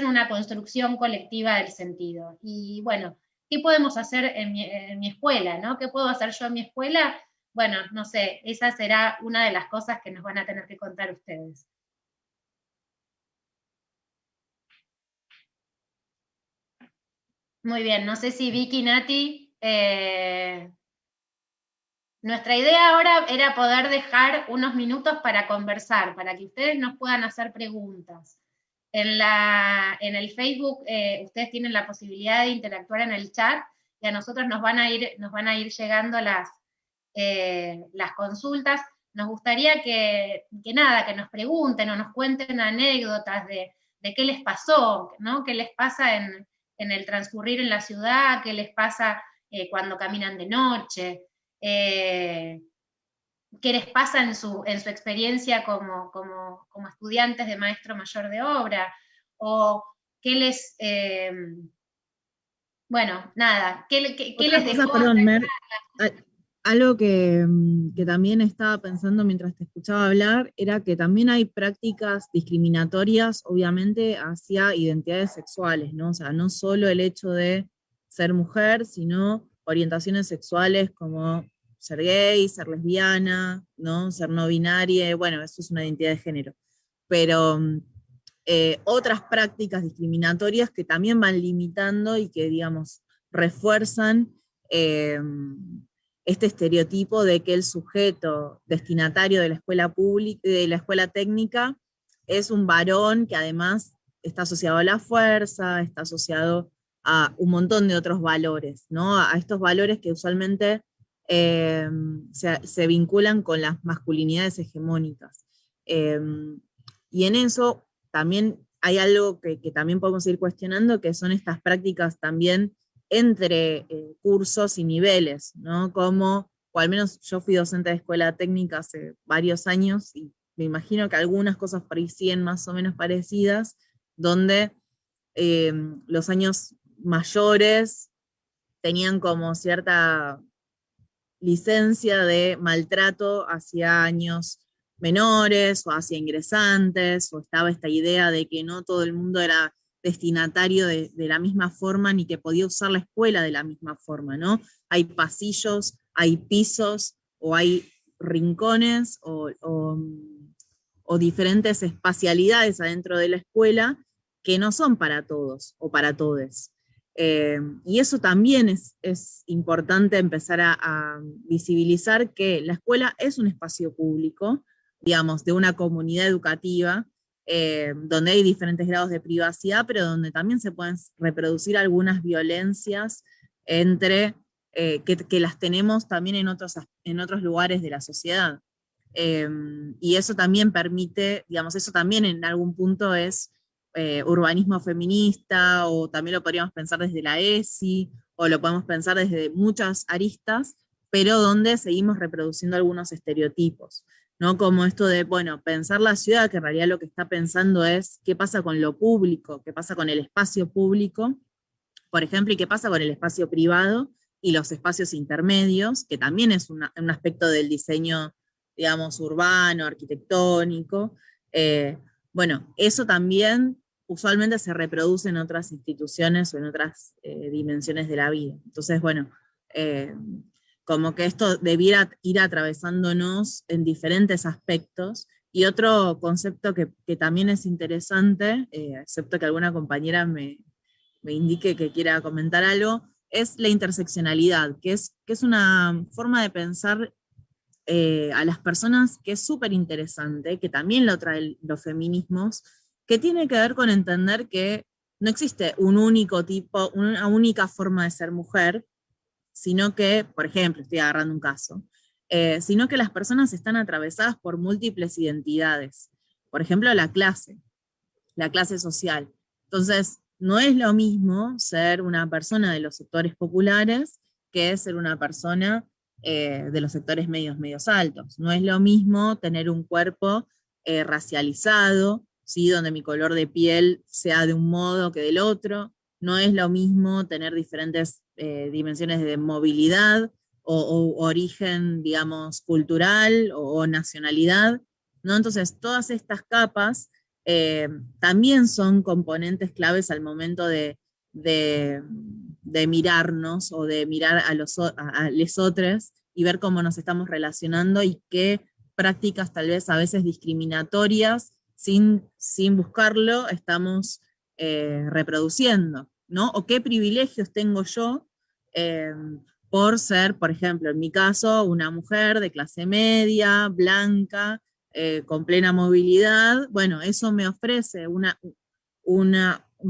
una construcción colectiva del sentido. Y bueno, ¿qué podemos hacer en mi escuela, ¿no? ¿Qué puedo hacer yo en mi escuela? Bueno, no sé, esa será una de las cosas que nos van a tener que contar ustedes. Muy bien, no sé si Vicky, Nati, nuestra idea ahora era poder dejar unos minutos para conversar, para que ustedes nos puedan hacer preguntas. En el Facebook ustedes tienen la posibilidad de interactuar en el chat, y a nosotros nos van a ir llegando las consultas. Nos gustaría que nos pregunten o nos cuenten anécdotas de qué les pasó, ¿no? ¿Qué les pasa en en el transcurrir en la ciudad, qué les pasa cuando caminan de noche, qué les pasa en su experiencia como estudiantes de maestro mayor de obra, o qué les, bueno, nada, qué les Otra cosa, dejó. perdón, Mer, algo que también estaba pensando mientras te escuchaba hablar, era que también hay prácticas discriminatorias, obviamente, hacia identidades sexuales, ¿no? O sea, no solo el hecho de ser mujer, sino orientaciones sexuales como ser gay, ser lesbiana, ¿no? Ser no binaria, bueno, eso es una identidad de género. Pero otras prácticas discriminatorias que también van limitando y que, digamos, refuerzan este estereotipo de que el sujeto destinatario de la escuela pública, de la escuela técnica, es un varón que además está asociado a la fuerza, está asociado a un montón de otros valores, ¿no? A estos valores que usualmente se vinculan con las masculinidades hegemónicas. Y en eso también hay algo que también podemos ir cuestionando, que son estas prácticas también entre cursos y niveles, ¿no? Como, o al menos yo fui docente de escuela técnica hace varios años, y me imagino que algunas cosas por ahí siguen más o menos parecidas, donde los años mayores tenían como cierta licencia de maltrato hacia años menores o hacia ingresantes, o estaba esta idea de que no todo el mundo era destinatario de la misma forma, ni que podía usar la escuela de la misma forma, ¿no? Hay pasillos, hay pisos, o hay rincones, o diferentes espacialidades adentro de la escuela que no son para todos o para todes. Y eso también es importante empezar a visibilizar, que la escuela es un espacio público, digamos, de una comunidad educativa, donde hay diferentes grados de privacidad, pero donde también se pueden reproducir algunas violencias entre, que las tenemos también en otros lugares de la sociedad. Y eso también permite, digamos, eso también en algún punto es urbanismo feminista, o también lo podríamos pensar desde la ESI, o lo podemos pensar desde muchas aristas, pero donde seguimos reproduciendo algunos estereotipos, ¿no? Como esto de, bueno, pensar la ciudad, que en realidad lo que está pensando es qué pasa con lo público, qué pasa con el espacio público, por ejemplo, y qué pasa con el espacio privado y los espacios intermedios, que también es un aspecto del diseño, digamos, urbano, arquitectónico. Bueno, eso también usualmente se reproduce en otras instituciones o en otras dimensiones de la vida. Entonces, bueno, como que esto debiera ir atravesándonos en diferentes aspectos. Y otro concepto que también es interesante, excepto que alguna compañera me indique que quiera comentar algo, es la interseccionalidad, que es una forma de pensar a las personas que es súper interesante, que también lo traen los feminismos, que tiene que ver con entender que no existe un único tipo, una única forma de ser mujer, sino que, por ejemplo, estoy agarrando un caso, sino que las personas están atravesadas por múltiples identidades. Por ejemplo, la clase social. Entonces, no es lo mismo ser una persona de los sectores populares que ser una persona de los sectores medios altos. No es lo mismo tener un cuerpo racializado, ¿sí? Donde mi color de piel sea de un modo que del otro. No es lo mismo tener diferentes dimensiones de movilidad o origen, digamos, cultural o nacionalidad, ¿no? Entonces, todas estas capas también son componentes claves al momento de mirarnos, o de mirar a los otros y ver cómo nos estamos relacionando, y qué prácticas tal vez a veces discriminatorias, sin buscarlo, estamos reproduciendo, ¿no? O qué privilegios tengo yo por ser, por ejemplo, en mi caso, una mujer de clase media, blanca, con plena movilidad. Bueno, eso me ofrece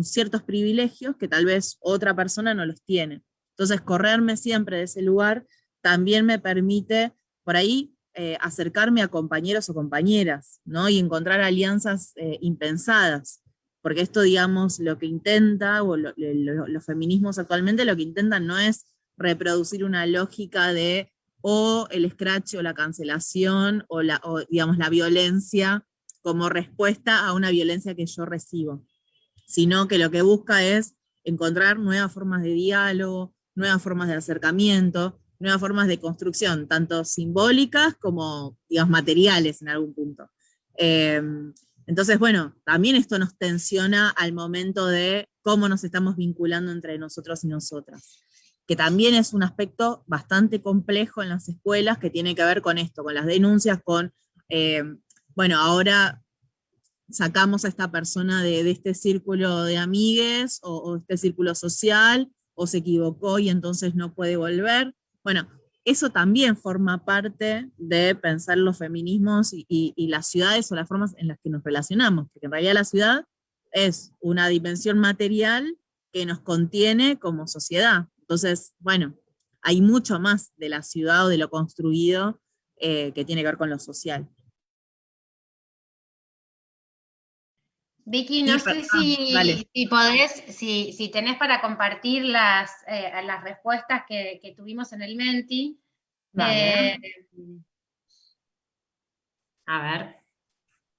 ciertos privilegios que tal vez otra persona no los tiene. Entonces, correrme siempre de ese lugar también me permite, por ahí, acercarme a compañeros o compañeras, ¿no? Y encontrar alianzas impensadas. porque esto, digamos, lo que intenta, o los feminismos actualmente lo que intentan no es reproducir una lógica de o el escrache o la cancelación o digamos, la violencia como respuesta a una violencia que yo recibo, sino que lo que busca es encontrar nuevas formas de diálogo, nuevas formas de acercamiento, nuevas formas de construcción, tanto simbólicas como, digamos, materiales en algún punto. Entonces, bueno, también esto nos tensiona al momento de cómo nos estamos vinculando entre nosotros y nosotras, que también es un aspecto bastante complejo en las escuelas que tiene que ver con esto, con las denuncias, con, bueno, ahora sacamos a esta persona de este círculo de amigues o este círculo social, o se equivocó y entonces no puede volver. Bueno, eso también forma parte de pensar los feminismos y las ciudades o las formas en las que nos relacionamos, porque en realidad la ciudad es una dimensión material que nos contiene como sociedad. Entonces, bueno, hay mucho más de la ciudad o de lo construido que tiene que ver con lo social. Vicky, Sí, no sé dale. si podés, si tenés para compartir las respuestas que tuvimos en el Menti. Dale. A ver.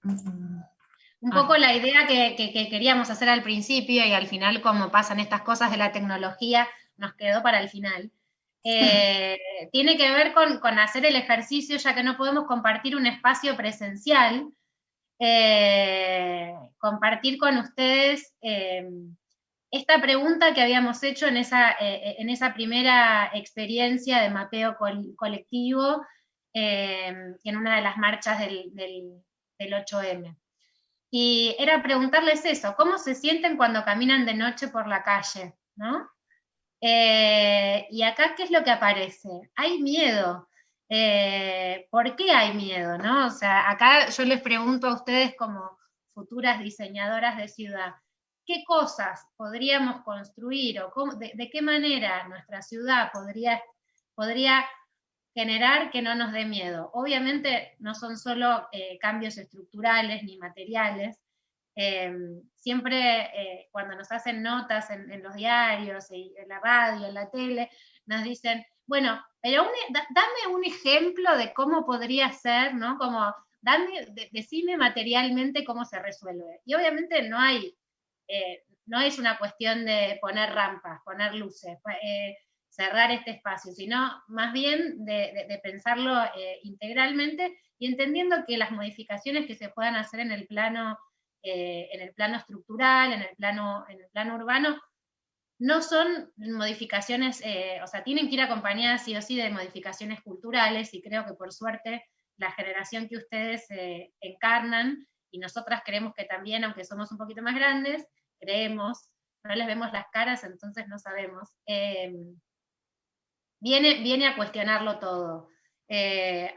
Un poco la idea que queríamos hacer al principio y al final, como pasan estas cosas de la tecnología, nos quedó para el final. Tiene que ver con hacer el ejercicio, ya que no podemos compartir un espacio presencial, compartir con ustedes esta pregunta que habíamos hecho en esa primera experiencia de mapeo colectivo en una de las marchas del 8M. Y era preguntarles eso, ¿cómo se sienten cuando caminan de noche por la calle? ¿No? Y acá, ¿qué es lo que aparece? Hay miedo. ¿Por qué hay miedo? ¿No? O sea, acá yo les pregunto a ustedes como futuras diseñadoras de ciudad, ¿qué cosas podríamos construir o de qué manera nuestra ciudad podría generar que no nos dé miedo? Obviamente no son solo cambios estructurales ni materiales. Siempre cuando nos hacen notas en los diarios, en la radio, en la tele, nos dicen, bueno, pero dame un ejemplo de cómo podría ser, ¿no? Como, decime materialmente cómo se resuelve. Y obviamente no es una cuestión de poner rampas, poner luces, cerrar este espacio, sino más bien de pensarlo integralmente y entendiendo que las modificaciones que se puedan hacer en el plano estructural, en el plano urbano, no son modificaciones, o sea, tienen que ir acompañadas sí o sí de modificaciones culturales, y creo que por suerte la generación que ustedes encarnan, y nosotras creemos que también, aunque somos un poquito más grandes, creemos, no les vemos las caras, entonces no sabemos, viene a cuestionarlo todo.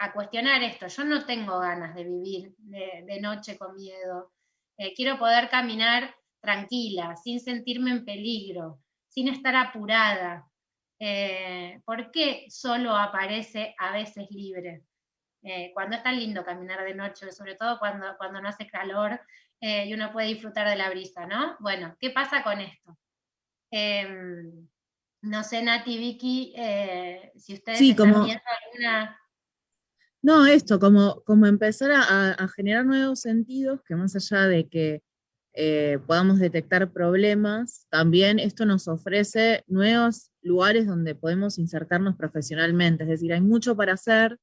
A cuestionar esto. Yo no tengo ganas de vivir de noche con miedo. Quiero poder caminar tranquila, sin sentirme en peligro, sin estar apurada. ¿Por qué solo aparece a veces libre? Cuando es tan lindo caminar de noche, sobre todo cuando no hace calor y uno puede disfrutar de la brisa, ¿no? Bueno, ¿qué pasa con esto? No sé, Nati, Vicky, si ustedes Sí, están viendo alguna... No, esto, como empezar a generar nuevos sentidos, que más allá de que podamos detectar problemas, también esto nos ofrece nuevos lugares donde podemos insertarnos profesionalmente. Es decir, hay mucho para hacer,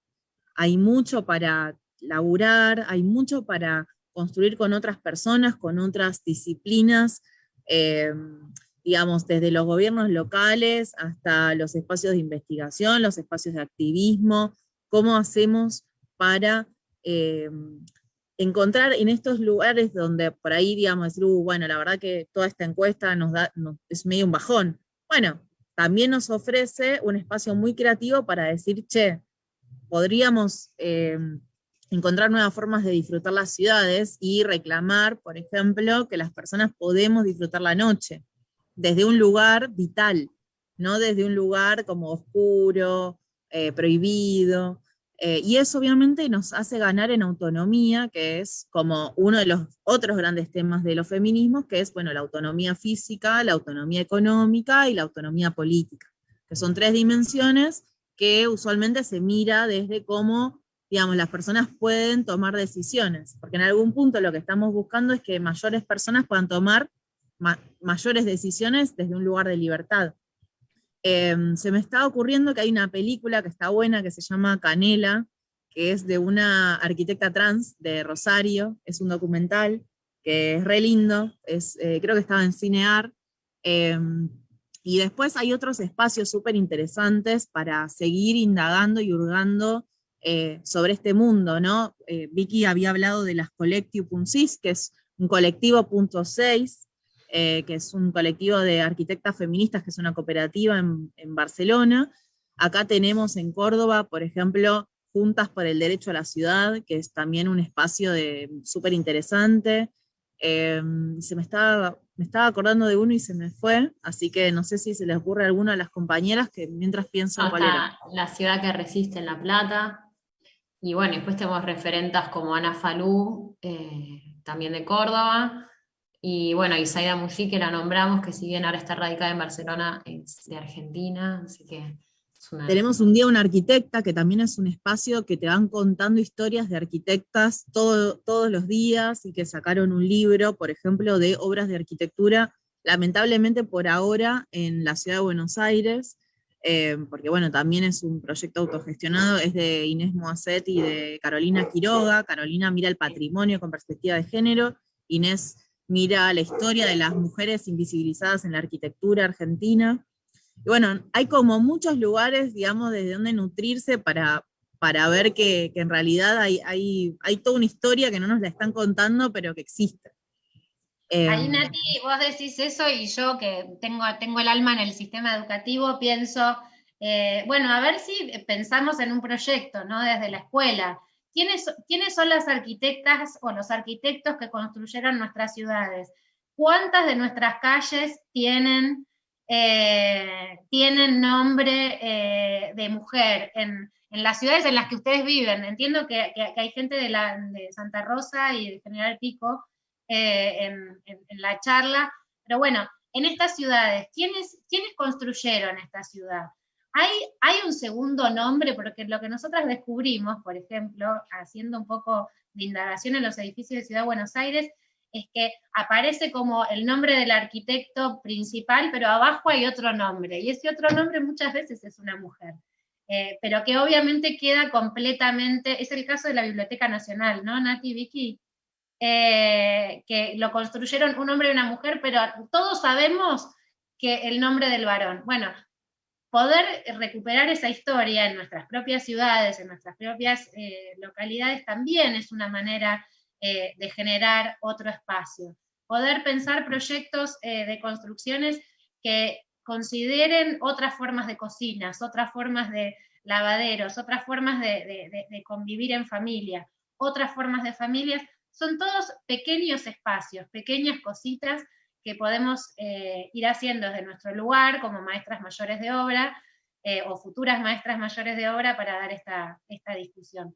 hay mucho para laburar, hay mucho para construir con otras personas, con otras disciplinas, digamos, desde los gobiernos locales hasta los espacios de investigación, los espacios de activismo. ¿Cómo hacemos para encontrar en estos lugares donde por ahí, digamos, decir, bueno, la verdad que toda esta encuesta es medio un bajón? Bueno, también nos ofrece un espacio muy creativo para decir, che, podríamos encontrar nuevas formas de disfrutar las ciudades y reclamar, por ejemplo, que las personas podemos disfrutar la noche desde un lugar vital, no desde un lugar como oscuro, prohibido. Y eso obviamente nos hace ganar en autonomía, que es como uno de los otros grandes temas de los feminismos, que es, bueno, la autonomía física, la autonomía económica y la autonomía política, que son tres dimensiones que usualmente se mira desde cómo, digamos, las personas pueden tomar decisiones, porque en algún punto lo que estamos buscando es que mayores personas puedan tomar mayores decisiones desde un lugar de libertad. Se me está ocurriendo que hay una película que está buena que se llama Canela, que es de una arquitecta trans de Rosario, es un documental que es re lindo, creo que estaba en Cinear, y después hay otros espacios súper interesantes para seguir indagando y hurgando sobre este mundo, ¿no? Vicky había hablado de las Collectiu.cis, que es un colectivo .6, que es un colectivo de arquitectas feministas, que es una cooperativa en Barcelona. Acá tenemos en Córdoba, por ejemplo, Juntas por el Derecho a la Ciudad, que es también un espacio súper interesante. Me estaba acordando de uno y se me fue, así que no sé si se les ocurre a alguna de las compañeras, que mientras pienso cuál era. La ciudad que resiste en La Plata. Y bueno, después tenemos referentas como Ana Falú, también de Córdoba. Y bueno, Isaida Mují, que la nombramos, que si bien ahora está radicada en Barcelona, es de Argentina, así que es una... Tenemos un día una arquitecta, que también es un espacio que te van contando historias de arquitectas todos los días, y que sacaron un libro, por ejemplo, de obras de arquitectura, lamentablemente por ahora en la ciudad de Buenos Aires, porque bueno, también es un proyecto autogestionado, es de Inés Moacet y de Carolina Quiroga. Carolina mira el patrimonio con perspectiva de género, Inés mira la historia de las mujeres invisibilizadas en la arquitectura argentina. Y bueno, hay como muchos lugares, digamos, desde donde nutrirse para ver que en realidad hay toda una historia que no nos la están contando, pero que existe. Ahí, Nati, vos decís eso y yo que tengo el alma en el sistema educativo, pienso, bueno, a ver si pensamos en un proyecto, ¿no? Desde la escuela. ¿Quiénes son las arquitectas o los arquitectos que construyeron nuestras ciudades? ¿Cuántas de nuestras calles tienen nombre de mujer en las ciudades en las que ustedes viven? Entiendo que hay gente de Santa Rosa y de General Pico en la charla, pero bueno, en estas ciudades, ¿quiénes construyeron esta ciudad? ¿Hay un segundo nombre? Porque lo que nosotras descubrimos, por ejemplo, haciendo un poco de indagación en los edificios de Ciudad de Buenos Aires, es que aparece como el nombre del arquitecto principal, pero abajo hay otro nombre, y ese otro nombre muchas veces es una mujer. Pero que obviamente queda completamente, es el caso de la Biblioteca Nacional, ¿no, Nati, Vicky? Que lo construyeron un hombre y una mujer, pero todos sabemos que el nombre del varón. Bueno, poder recuperar esa historia en nuestras propias ciudades, en nuestras propias localidades, también es una manera de generar otro espacio. Poder pensar proyectos de construcciones que consideren otras formas de cocinas, otras formas de lavaderos, otras formas de convivir en familia, otras formas de familias. Son todos pequeños espacios, pequeñas cositas que podemos ir haciendo desde nuestro lugar como maestras mayores de obra o futuras maestras mayores de obra para dar esta discusión.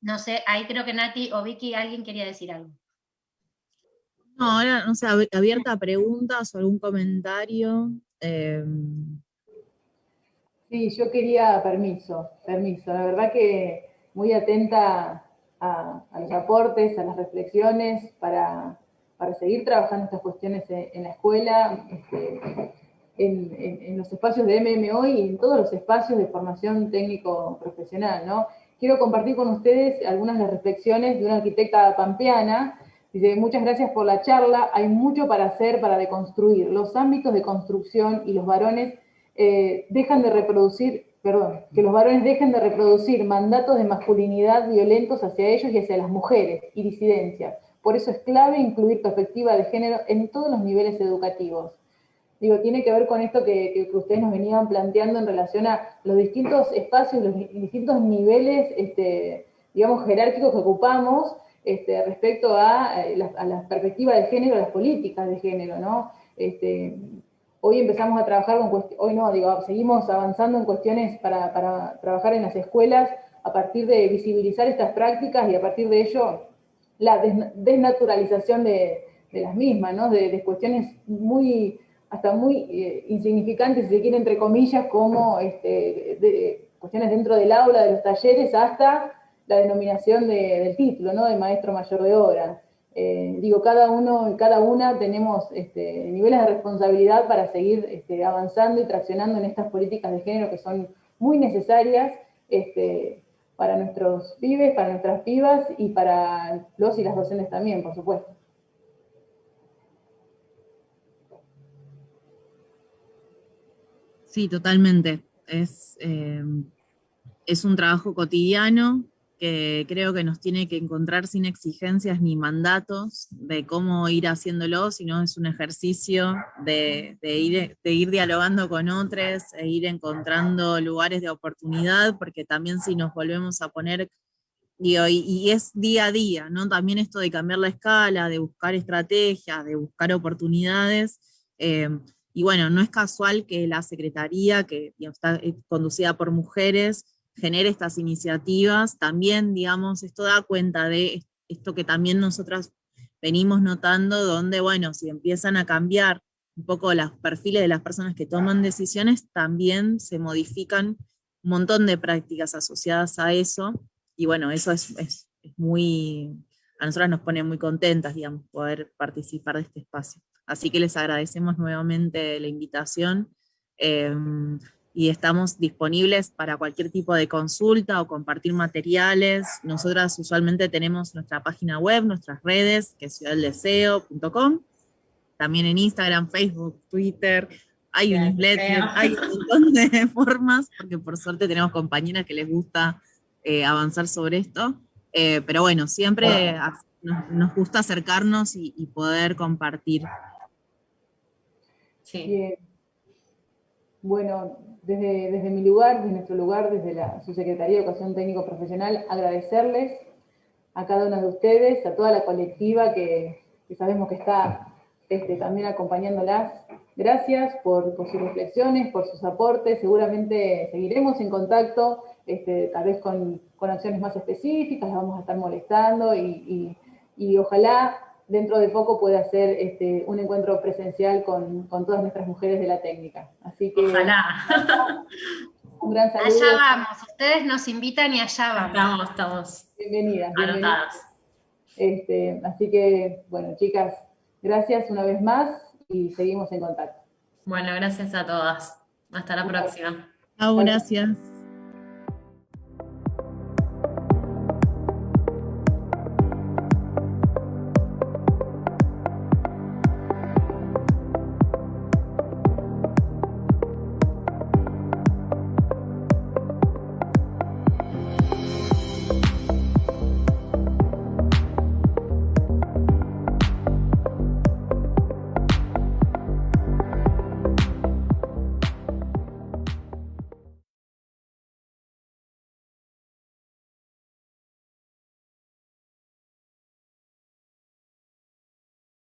No sé, ahí creo que Nati o Vicky, alguien quería decir algo. No, ahora, no sé, abierta a preguntas o algún comentario. Sí, yo quería permiso. La verdad que muy atenta a los aportes, a las reflexiones, para seguir trabajando estas cuestiones en la escuela, en los espacios de MMO y en todos los espacios de formación técnico-profesional, ¿no? Quiero compartir con ustedes algunas de las reflexiones de una arquitecta pampeana. Dice: muchas gracias por la charla, hay mucho para hacer, para deconstruir. Los ámbitos de construcción y los varones que los varones dejen de reproducir mandatos de masculinidad violentos hacia ellos y hacia las mujeres, y disidencias. Por eso es clave incluir perspectiva de género en todos los niveles educativos. Digo, tiene que ver con esto que ustedes nos venían planteando en relación a los distintos espacios, los distintos niveles, digamos, jerárquicos que ocupamos respecto a la perspectiva de género, a las políticas de género, ¿no? hoy empezamos a trabajar hoy no, digo, seguimos avanzando en cuestiones para trabajar en las escuelas a partir de visibilizar estas prácticas y a partir de ello la desnaturalización de las mismas, ¿no? De cuestiones hasta muy insignificantes, si se quiere, entre comillas, como de cuestiones dentro del aula, de los talleres, hasta la denominación del título, ¿no? De maestro mayor de obra. Digo, cada uno y cada una tenemos niveles de responsabilidad para seguir avanzando y traccionando en estas políticas de género que son muy necesarias para nuestros pibes, para nuestras pibas y para los y las docentes también, por supuesto. Sí, totalmente. Es un trabajo cotidiano que creo que nos tiene que encontrar sin exigencias ni mandatos de cómo ir haciéndolo, sino es un ejercicio de ir dialogando con otros, e ir encontrando lugares de oportunidad, porque también si nos volvemos a poner, digo, y es día a día, ¿no? También esto de cambiar la escala, de buscar estrategias, de buscar oportunidades. Y bueno, no es casual que la Secretaría, que digamos, está conducida por mujeres, genere estas iniciativas. También, digamos, esto da cuenta de esto que también nosotras venimos notando, donde, bueno, si empiezan a cambiar un poco los perfiles de las personas que toman decisiones, también se modifican un montón de prácticas asociadas a eso. Y bueno, eso es muy, a nosotras nos pone muy contentas, digamos, poder participar de este espacio. Así que les agradecemos nuevamente la invitación y estamos disponibles para cualquier tipo de consulta o compartir materiales. Nosotras usualmente tenemos nuestra página web, nuestras redes, que es ciudadeldeseo.com, también en Instagram, Facebook, Twitter, hay un newsletter, hay un montón de formas, porque por suerte tenemos compañeras que les gusta avanzar sobre esto, pero bueno, siempre nos gusta acercarnos y poder compartir. Sí. Bien. Bueno, desde mi lugar, desde nuestro lugar, desde la Subsecretaría de Educación Técnico Profesional, agradecerles a cada uno de ustedes, a toda la colectiva que sabemos que está también acompañándolas. Gracias por sus reflexiones, por sus aportes. Seguramente seguiremos en contacto, tal vez con acciones más específicas, las vamos a estar molestando y ojalá dentro de poco pueda ser un encuentro presencial con todas nuestras mujeres de la técnica. Así que Ojalá. un gran saludo. Allá vamos, ustedes nos invitan y allá vamos. Estamos Bienvenidas. anotadas. Así que, bueno, chicas, gracias una vez más y seguimos en contacto. Bueno, gracias a todas. Hasta la próxima. Chao, gracias.